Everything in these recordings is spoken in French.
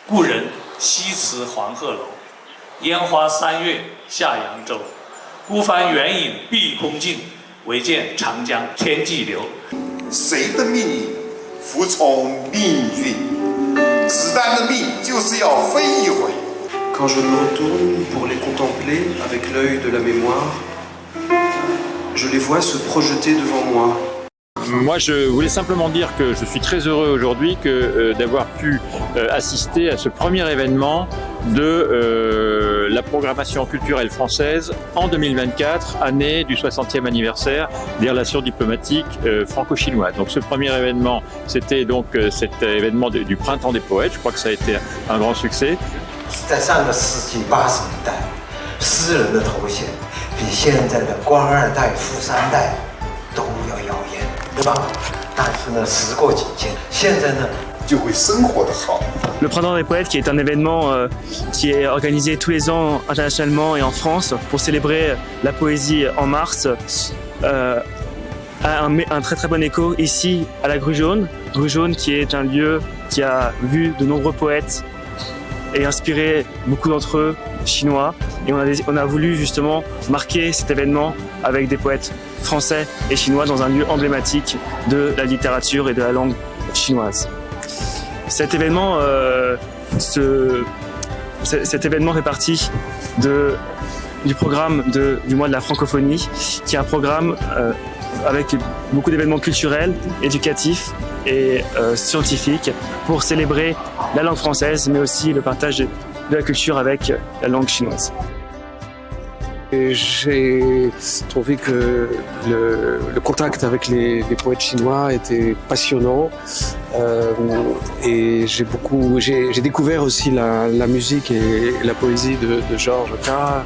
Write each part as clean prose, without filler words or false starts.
故人西辞黄鹤楼，烟花三月下扬州。孤帆远影碧空尽，唯见长江天际流。谁的命运服从命运？子弹的命就是要飞一回。Quand je me retourne pour les contempler avec l'œil de la mémoire, je les vois se projeter devant moi. Moi, je voulais simplement dire que je suis très heureux aujourd'hui d'avoir pu assister à ce premier événement de la programmation culturelle française en 2024, année du 60e anniversaire des relations diplomatiques franco-chinoises. Donc ce premier événement, c'était donc cet événement du Printemps des poètes. Je crois que ça a été un grand succès. 在上个世纪80年代，诗人的头衔比现在的官二代、富三代都要耀眼，对吧？但是呢，时过境迁，现在呢就会生活得好。Le Printemps des poètes, qui est un événement qui est organisé tous les ans internationalement et en France pour célébrer la poésie en mars, a un très très bon écho ici à la Grue Jaune. Grue Jaune qui est un lieu qui a vu de nombreux poètes et inspiré beaucoup d'entre eux chinois. Et on a voulu justement marquer cet événement avec des poètes français et chinois dans un lieu emblématique de la littérature et de la langue chinoise. Cet événement, cet événement fait partie du programme du mois de la francophonie, qui est un programme avec beaucoup d'événements culturels, éducatifs et scientifiques pour célébrer la langue française, mais aussi le partage de la culture avec la langue chinoise. J'ai trouvé que le contact avec les poètes chinois était passionnant et j'ai découvert aussi la musique et la poésie de Georges Ka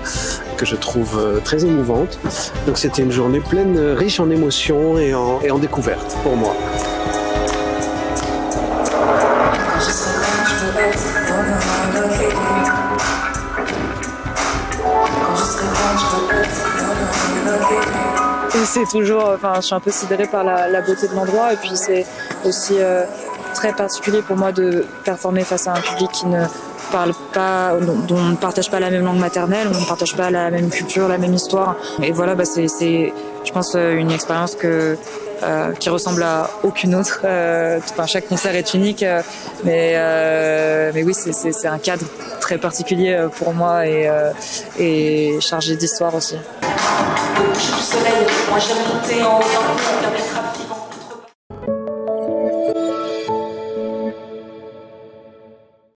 que je trouve très émouvante. Donc c'était une journée pleine, riche en émotions et en découvertes pour moi. Et c'est toujours, je suis un peu sidérée par la beauté de l'endroit et puis c'est aussi très particulier pour moi de performer face à un public qui ne parle pas, dont on ne partage pas la même langue maternelle, on ne partage pas la même culture, la même histoire. Et voilà, c'est je pense une expérience qui ressemble à aucune autre. Chaque concert est unique, mais oui, c'est un cadre très particulier pour moi et chargé d'histoire aussi. Au coucher du soleil, moi j'aime monter en haut d'un pont.